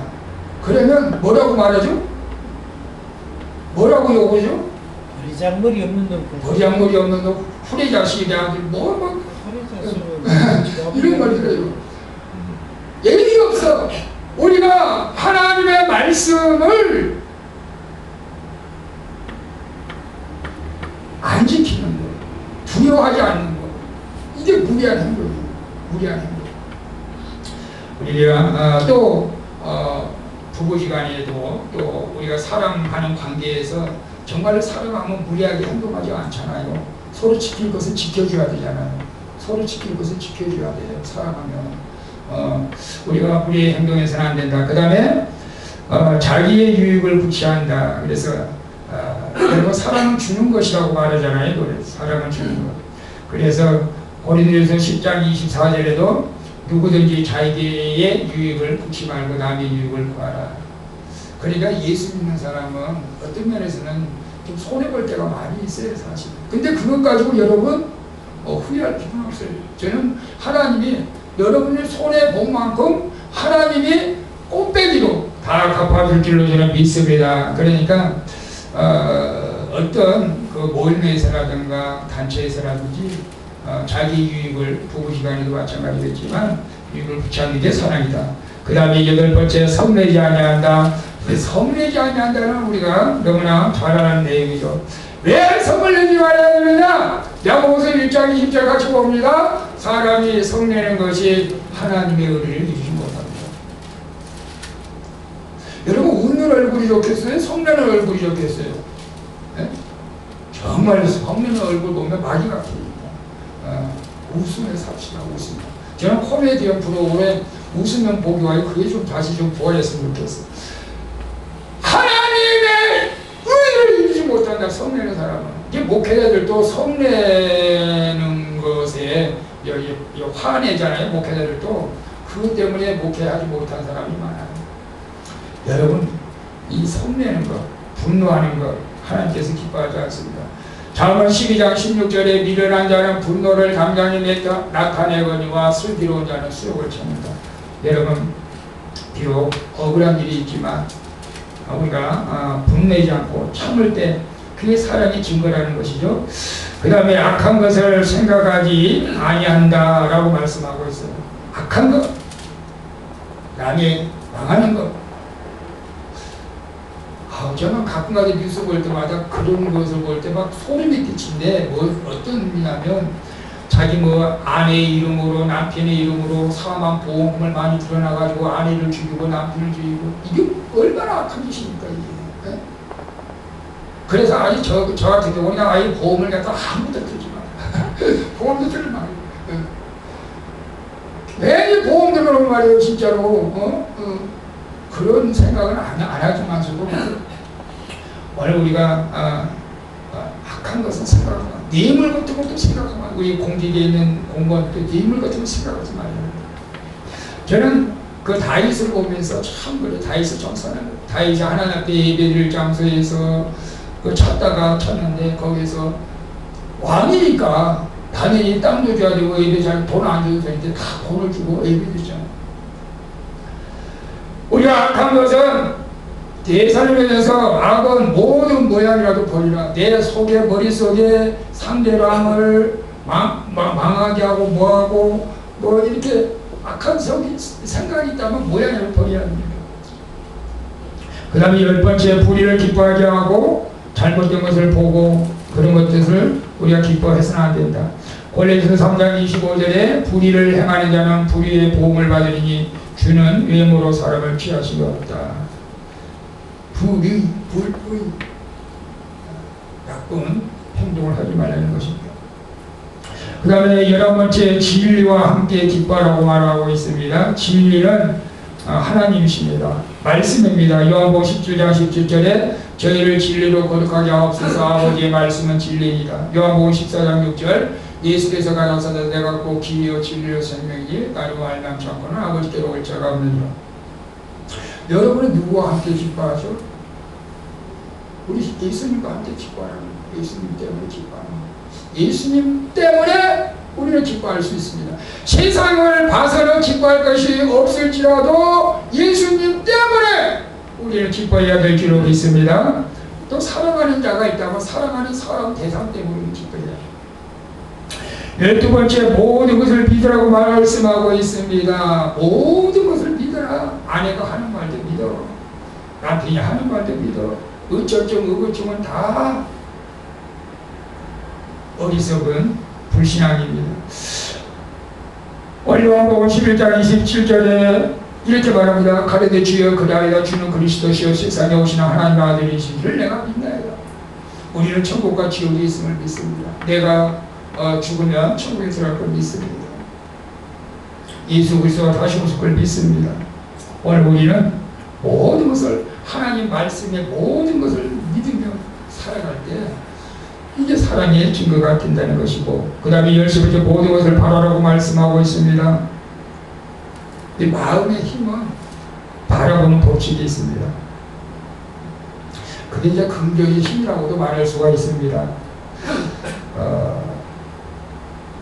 그러면 뭐라고 말하죠? 뭐라고 욕하죠? 머리 없는 놈. 머리 없는 놈, 후레 자식이야. 이런 말 들어요. 예의 없어. 우리가 하나님의 말씀을 안 지키는 거, 두려워하지 않는 거, 이게 무리한 행동이에요. 무리한 행동. 우리가 또 부부지간에도 또 우리가 사랑하는 관계에서 정말로 사랑하면 무리하게 행동하지 않잖아요. 서로 지킬 것은 지켜줘야 되잖아요. 서로 지킬 것은 지켜줘야 돼요. 사랑하면 우리가 무리의 행동해서는 안 된다. 그 다음에 자기의 유익을 구취한다. 그래서 그리고 사랑은 주는 것이라고 말하잖아요. 사랑은 주는 것. 그래서 고린도전서 10장 24절에도 누구든지 자기의 유익을 구치 말고 남의 유익을 구하라. 그러니까 예수 믿는 사람은 어떤 면에서는 좀 손해볼 때가 많이 있어요, 사실. 근데 그것 가지고 여러분 후회할 필요는 없어요. 저는 하나님이 여러분의 손해본 만큼 하나님이 꽃배기로 다 갚아줄 줄로 저는 믿습니다. 그러니까 어떤 그 모임에서라든가 단체에서라든지 자기 유익을 부부지간에도 마찬가지겠지만 유익을 구취하는 게 사랑이다. 그 다음에 8번째 성내지 아니한다. 성내지 아니한다는 우리가 너무나 잘 아는 내용이죠. 왜 성을 내지 말아야 되느냐? 야고보서 1장 20절 같이 봅니다. 사람이 성내는 것이 하나님의 의를 이루지 못합니다. 여러분 웃는 얼굴이 좋겠어요? 성내는 얼굴이 좋겠어요? 네? 정말 성내는 얼굴 보면 마귀 같아요. 웃으며 삽시다. 웃으며. 저는 코미디언 프로그램에 웃으면 보기 와요. 그게 좀 다시 좀 부활했으면 좋겠어. 하나님의 의를 이루지 못한다. 성내는 사람은. 이게 목회자들도 성내는 것에 화내잖아요. 목회자들도 그것 때문에 목회하지 못한 사람이 많아요. 여러분 이 성내는 것, 분노하는 것 하나님께서 기뻐하지 않습니다. 잠언 12장 16절에 미련한 자는 분노를 당장에 나타내거니와 슬기로운 자는 수욕을 참는다. 여러분 비록 억울한 일이 있지만 우리가 분내지 않고 참을 때 그게 사랑의 증거라는 것이죠. 그 다음에 악한 것을 생각하지 아니한다 라고 말씀하고 있어요. 악한 것, 남이 망하는 것. 저는 가끔가다 뉴스 볼 때마다 그런 것을 볼 때 막 소름이 끼친데 어떤 의미냐면 자기 아내 이름으로 남편의 이름으로 사망 보험금을 많이 들여놔가지고 아내를 죽이고 남편을 죽이고 이게 얼마나 악한 짓입니까 이게. 네? 그래서 아니 저 같은 경우는 아예 보험을 갖다 아무것도 들지 마. 보험도 들지 마. 괜히 보험 들어오는 말이에요 진짜로. 그런 생각은 안 하지만서도 원래 우리가 악한 것은 생각하지 마. 뇌물 같은 것도 생각하지 마. 우리 공직에 있는 공무원들 뇌물 같은 거 생각하지 말아요. 저는 그 다윗을 보면서 참 그래. 다윗을 정사는 다윗이 하나님 앞에 예배드릴 장소에서 그 찾는데 거기서 왕이니까 당연히 땅도 줘야 되고 예배 잘 돈 안 줘도 되는데 다 돈을 주고 예배드리잖아요. 우리가 악한 것은 대사를 위해서 악은 모든 모양이라도 버리라. 내 속에 머릿속에 상대방을 망하게 하고 뭐하고 이렇게 악한 생각이 있다면 모양을 버려야 합니다. 그 다음에 10번째 불의를 기뻐하게 하고 잘못된 것을 보고 그런 것들을 우리가 기뻐해서는 안 된다. 골로새서 3장 25절에 불의를 행하는 자는 불의의 보응을 받으리니 주는 외모로 사람을 취하시기 없다. 불의, 나쁜 행동을 하지 말라는 것입니다. 그 다음에 11번째 진리와 함께 기뻐하라고 말하고 있습니다. 진리는 하나님이십니다. 말씀입니다. 요한복음 17장 17절에 저희를 진리로 거룩하게 하옵소서. 아버지의 말씀은 진리이다. 요한복음 14장 6절 예수께서 가라사대 내가 곧 길이요 진리요 생명이니 나로 말미암지 않고는 아버지께로 올 자가 없느니라. 여러분은 누구와 함께 기뻐하죠? 우리 예수님과 함께 기뻐하는 예수님 때문에 기뻐하는 예수님 때문에 우리는 기뻐할 수 있습니다. 세상을 봐서는 기뻐할 것이 없을지라도 예수님 때문에 우리는 기뻐해야 될 줄로 믿습니다. 또 사랑하는 자가 있다면 사랑하는 사람 대상 때문에 기뻐해야 해요. 12번째, 모든 것을 믿으라고 말씀하고 있습니다. 모든 것을 믿어라. 아내가 하는 말도 믿어. 남편이 하는 말도 믿어. 어쩔 의구증은 다 어리석은 불신앙입니다. 요한복음 11장 27절에 이렇게 말합니다. 가로되 주여 그리하여 주는 그리스도시요 세상에 오시는 하나님의 아들이시기를 내가 믿나이다. 우리는 천국과 지옥이 있음을 믿습니다. 내가 죽으면 천국에 들어갈 걸 믿습니다. 예수 그리스도가 다시 오실 걸 믿습니다. 오늘 우리는 모든 것을 하나님 말씀의 모든 것을 믿으며 살아갈 때 이게 사랑의 증거가 된다는 것이고, 그 다음에 10시부터 모든 것을 바라라고 말씀하고 있습니다. 이 마음의 힘은 바라보는 법칙이 있습니다. 그게 이제 긍정의 힘이라고도 말할 수가 있습니다.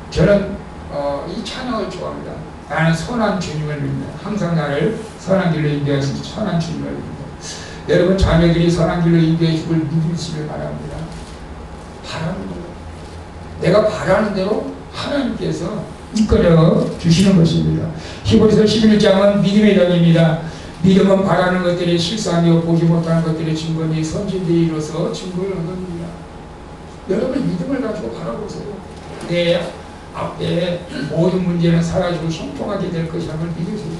저는 이 찬양을 좋아합니다. 나는 선한 주님을 믿는다. 항상 나를 선한 길로 인도하시는 선한 주님을 믿는다. 여러분 자녀들이 선한 길로 인도해 주길 믿으시길 바랍니다. 바라는 거예요. 내가 바라는 대로 하나님께서 이끌어 주시는 것입니다. 히브리서 11장은 믿음의 장입니다. 믿음은 바라는 것들이 실상이요 보지 못하는 것들의 증거니 선진들이 이로써 증거를 얻습니다. 여러분 믿음을 가지고 바라보세요. 내 앞에 모든 문제는 사라지고 형통하게 될 것이라는 믿으세요.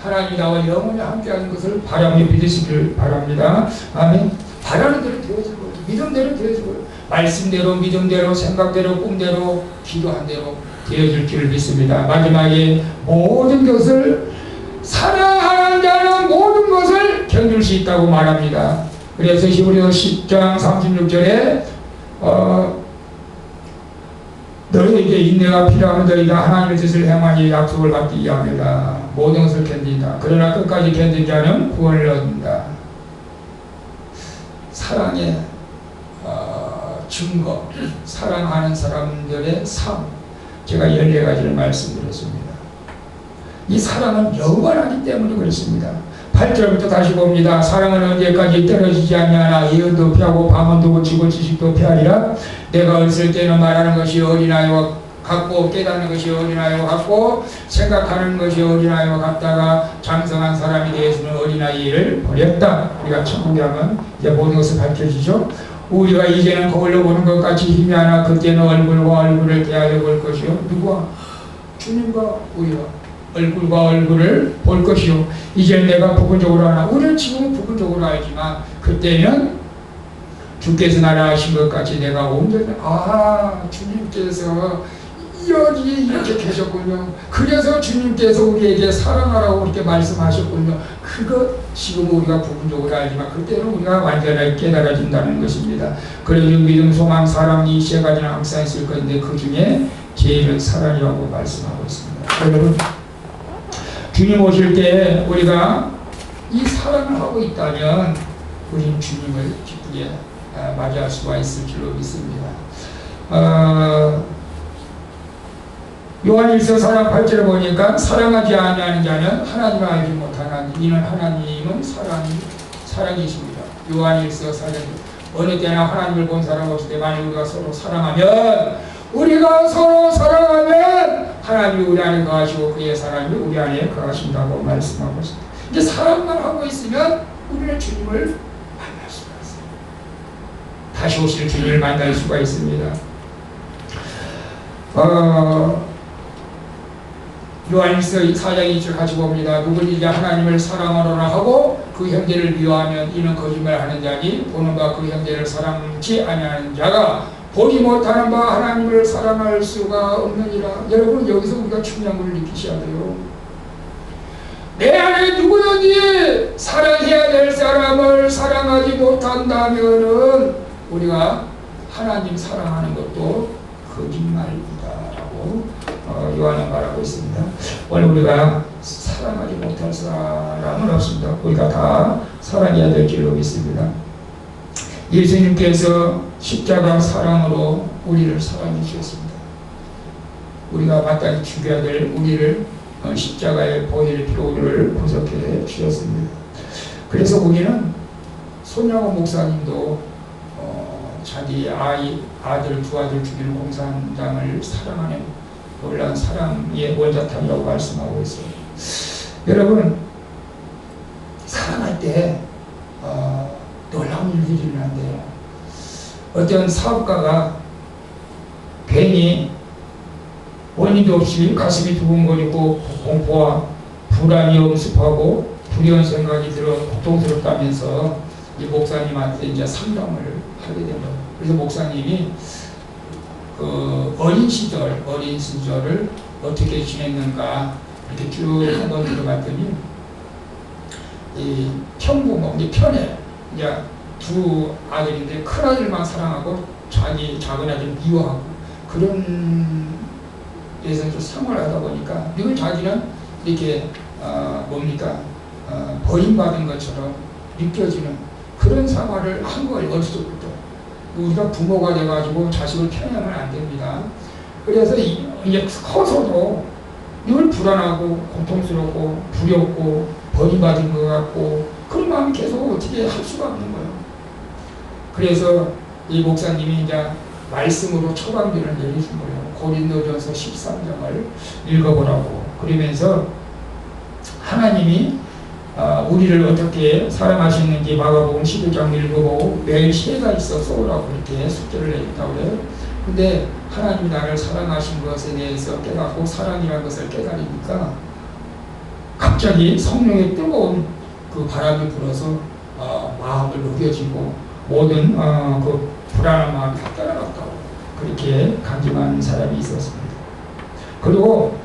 하나님이 나와 영원히 함께하는 것을 바라며 믿으시길 바랍니다. 아멘. 바라는 대로 되어질 거예요. 믿음대로 되어질 거예요. 말씀대로, 믿음대로, 생각대로, 꿈대로, 기도한 대로 되어질 줄 믿습니다. 마지막에 모든 것을 사랑하는 자는 모든 것을 견딜 수 있다고 말합니다. 그래서 히브리서 10장 36절에 너희에게 인내가 필요하면 너희가 하나님의 뜻을 행하니 약속을 받기 위함이다. 모든 것을 견딘다. 그러나 끝까지 견딘 자는 구원을 얻는다. 사랑의 증거, 사랑하는 사람들의 삶, 제가 14가지를 말씀드렸습니다. 이 사랑은 영원하기 때문에 그렇습니다. 8절부터 다시 봅니다. 사랑은 언제까지 떨어지지 아니하나 예언도 피하고 방언도 고치고 지식도 피하리라. 내가 어렸을 때는 말하는 것이 어린아이와 같고 깨닫는 것이 어린아이와 같고 생각하는 것이 어린아이와 같다가 장성한 사람이 되어서는 어린아이를 버렸다. 우리가 천국에 하면 이제 모든 것을 밝혀지죠. 우리가 이제는 거울로 보는 것 같이 희미하나 그때는 얼굴과 얼굴을 대하여 볼 것이요. 누구와? 주님과 우리가 얼굴과 얼굴을 볼 것이요. 이제는 내가 부분적으로 하나. 우리는 지금은 부분적으로 알지만 그때는 주께서 나를 아신 것 같이 내가 온전히 주님께서 여기 이렇게 계셨군요. 그래서 주님께서 우리에게 사랑하라고 그렇게 말씀하셨군요. 그것 지금 우리가 부분적으로 알지만 그때는 우리가 완전하게 깨달아진다는 것입니다. 그래서 믿음, 소망, 사랑 이 세 가지는 항상 있을 건데 그 중에 제일은 사랑이라고 말씀하고 있습니다. 여러분 주님 오실 때 우리가 이 사랑을 하고 있다면 우리는 주님을 기쁘게 맞이할 수가 있을 줄로 믿습니다. 요한일서 4장 8절에 보니까 사랑하지 아니하는 자는 하나님을 알지 못하나니 이는 하나님은 사랑이십니다. 요한일서 4장 어느 때나 하나님을 본 사람 없을 때 만약 우리가 서로 사랑하면 하나님이 우리 안에 거하시고 그의 사랑이 우리 안에 거하신다고 말씀하고 있습니다. 이제 사랑만 하고 있으면 우리는 주님을 만날 수가 있습니다. 다시 오실 주님을 만날 수가 있습니다. 요한일서 4장 2절 같이 봅니다. 누구든지 하나님을 사랑하노라 하고 그 형제를 미워하면 이는 거짓말하는 자니 보는 바 그 형제를 사랑치 아니하는 자가 보지 못하는 바 하나님을 사랑할 수가 없느니라. 여러분 여기서 우리가 중요한 걸 느끼셔야 돼요. 내 안에 누구든지 사랑해야 될 사람을 사랑하지 못한다면은 우리가 하나님 사랑하는 것도 거짓말이다라고 요한은 말하고 있습니다. 오늘 우리가 사랑하지 못할 사람은 없습니다. 우리가 다 사랑해야 될 줄로 믿습니다. 예수님께서 십자가 사랑으로 우리를 사랑해 주셨습니다. 우리가 마땅히 죽여야 될 우리를 십자가의 보혈의 피로를 보석해 주셨습니다. 그래서 우리는 손양호 목사님도 자기 아들 두 아들 죽이는 공산당을 사랑하는 놀라운 사랑의 원자탄이라고 말씀하고 있어요. 여러분, 사랑할 때 놀라운 일들이 일어난대요. 어떤 사업가가 괜히 원인도 없이 가슴이 두근거리고 공포와 불안이 엄습하고 두려운 생각이 들어 고통스럽다면서 이 목사님한테 이제 상담을 하게 된 거예요. 그래서 목사님이 어린 시절을 어떻게 지냈는가 이렇게 쭉 한번 들어봤더니 이 편부모, 이제 편에 이제 두 아들인데 큰 아들만 사랑하고 자기 작은 아들 미워하고 그런 데서 좀 생활하다 보니까 늘 자기는 이렇게 버림받은 것처럼 느껴지는 그런 생활을 한 거예요. 어려서부터. 우리가 부모가 돼가지고 자식을 편애하면 안 됩니다. 그래서 이제 커서도 늘 불안하고 고통스럽고 두렵고 버림받은 것 같고 그런 마음이 계속 어떻게 할 수가 없는 거예요. 그래서 이 목사님이 이제 말씀으로 처방전을 내려준 거예요. 고린도전서 13장을 읽어보라고. 그러면서 하나님이 우리를 어떻게 사랑하시는지 마가복음 11장 읽어보고 매일 시대가 있어 써오라고 이렇게 숙제를 내렸다고 그래요. 근데 하나님이 나를 사랑하신 것에 대해서 깨닫고 사랑이라는 것을 깨달으니까 갑자기 성령의 뜨거운 그 바람이 불어서 마음을 녹여지고 모든 그 불안한 마음이 다 떠나갔다고 그렇게 간증하는 사람이 있었습니다. 그리고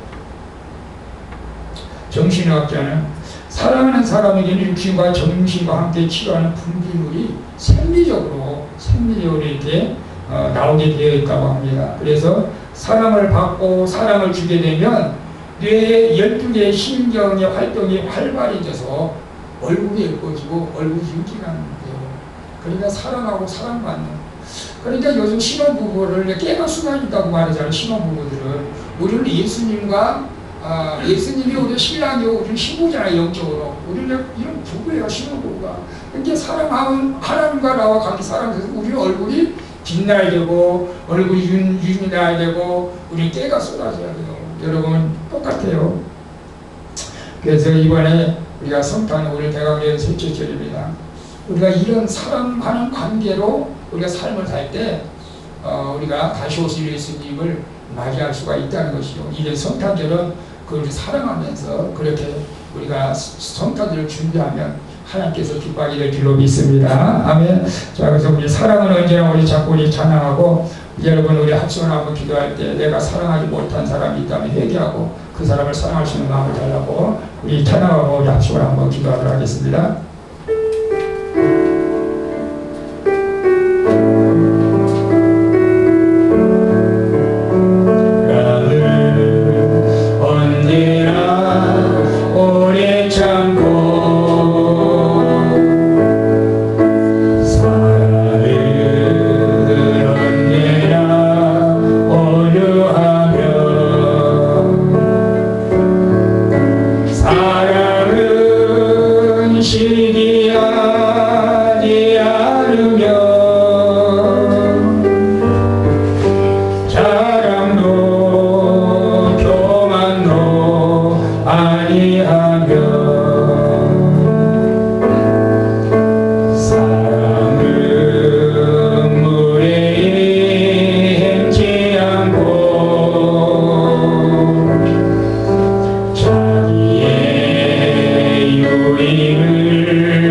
정신의학자는 사랑하는 사람에게는 육신과 정신과 함께 치료하는 분비물이 생리적으로 이렇게 나오게 되어 있다고 합니다. 그래서 사랑을 받고 사랑을 주게 되면 뇌의 12개의 신경의 활동이 활발해져서 얼굴이 예뻐지고 얼굴이 윤기나는 거예요. 그러니까 사랑하고 사랑받는. 그러니까 요즘 신혼부부를 깨가 수많이 있다고 말하잖아요. 신혼부부들은. 우리는 예수님이 우리 신랑이고 우리는 신부잖아요. 영적으로. 우리는 이런 부부예요. 신혼부부가. 그러니까 사랑하면 하나님과 나와 같이 사랑해서 우리는 얼굴이 빛나야 되고 얼굴이 윤이 나야 되고 우리는 깨가 쏟아져야 돼요. 여러분 똑같아요. 그래서 이번에 우리가 성탄 오늘 대강절 셋째 절입니다. 우리가 이런 사랑하는 관계로 우리가 삶을 살 때 우리가 다시 오실 예수님을 맞이할 수가 있다는 것이죠. 이제 성탄절은 그걸 사랑하면서 그렇게 우리가 성탄절을 준비하면 하나님께서 기뻐하게 될 줄로 믿습니다. 아멘. 자, 그래서 우리 사랑은 언제나 우리 자꾸 우리 찬양하고 여러분 우리 합성을 한번 기도할 때 내가 사랑하지 못한 사람이 있다면 회개하고 그 사람을 사랑할 수 있는 마음을 달라고 우리 찬양하고 우리 합성을 한번 기도하도록 하겠습니다. 자기의 유익을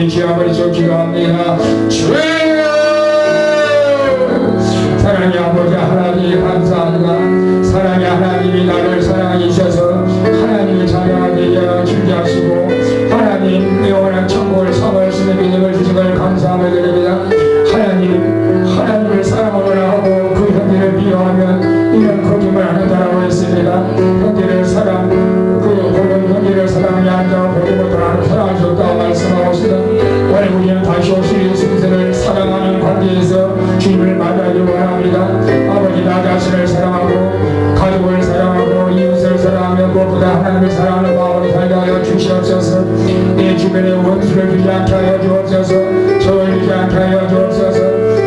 우리 기아버리죠. 기도합니다. 주여 사랑의 아버지 하나님 감사합니다. 사랑의 하나님이 나를 사랑해 주셔서 하나님을 찬양하게 하여 주게 하시고 하나님 영원한 천국을 삼을 수 있는 믿음을 주신 걸 감사함을 드립니다. 하나님을 사랑으로 하고 그 형제를 미워하면 이런 거짓말 하는다라고 했습니다. 형제를 사랑 보는 형제를 사랑하지 않고 보지 못하는 사랑할 수 없다고 말씀하고 있습니다. 오늘 우리는 다시 오실 예수 그리스도를 사랑하는 관계에서 주님을 맞이하기 원합니다. 아버지 나 자신을 사랑하고 가족을 사랑하고 이웃을 사랑하며 무엇보다 하나님을 사랑하는 마음으로 살게 하여 주시옵소서. 내 주변에 원수를 주지 않게 하여 주옵소서. 저를 주지 않게 하여 주옵소서.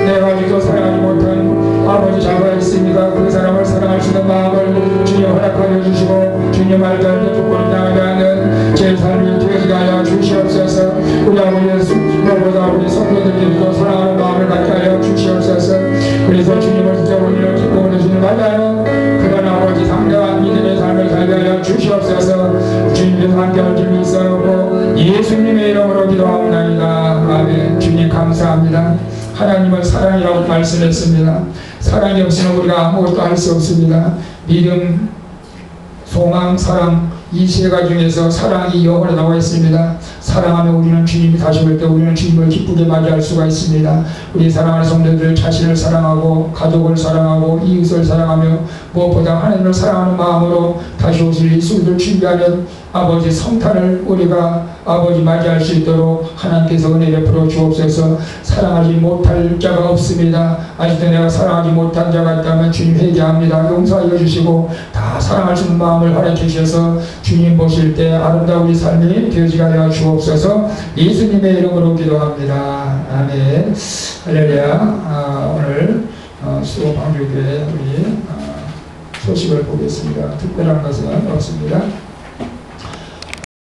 내가 주도 사랑하지 못한 아버지 자가 있습니다. 그 사람을 사랑할 수 있는 마음을 주님 허락하여 주시고 주님 말대로 조건을 당하지 않는 제 삶이 되어지게 하여 주시옵소서. 우리 아버지 예수보다 우리 성도들께도 사랑하는 마음을 갖게 하여 주시옵소서. 그래서 주님을 진짜 우리를 기쁨으로 주님 맞아요. 그런 아버지 상대한 믿음의 삶을 살게 하여 주시옵소서. 주님께서 함께할 줄이 있어오고 예수님의 이름으로 기도합니다. 아멘. 주님 감사합니다. 하나님은 사랑이라고 말씀했습니다. 사랑이 없이는 우리가 아무것도 할 수 없습니다. 믿음, 소망, 사랑 이 세 가지 중에서 사랑이 영어로 있습니다. 사랑하면 우리는 주님이 다시 올 때 우리는 주님을 기쁘게 맞이할 수가 있습니다. 우리 사랑하는 성도들 자신을 사랑하고 가족을 사랑하고 이웃을 사랑하며 무엇보다 하나님을 사랑하는 마음으로 다시 오실 예수를 준비하는 아버지 성탄을 우리가 아버지 맞이할 수 있도록 하나님께서 은혜 베풀어 주옵소서. 사랑하지 못할 자가 없습니다. 아직도 내가 사랑하지 못한 자가 있다면 주님 회개합니다. 용서하여 주시고 다 사랑할 수 있는 마음을 허락해 주셔서 주님 보실 때 아름다운 우리 삶이 되어지게 하여 주옵소서. 예수님의 이름으로 기도합니다. 아멘. 할렐루야. 오늘 수호 방주교회 우리 소식을 보겠습니다. 특별한 것은 없습니다.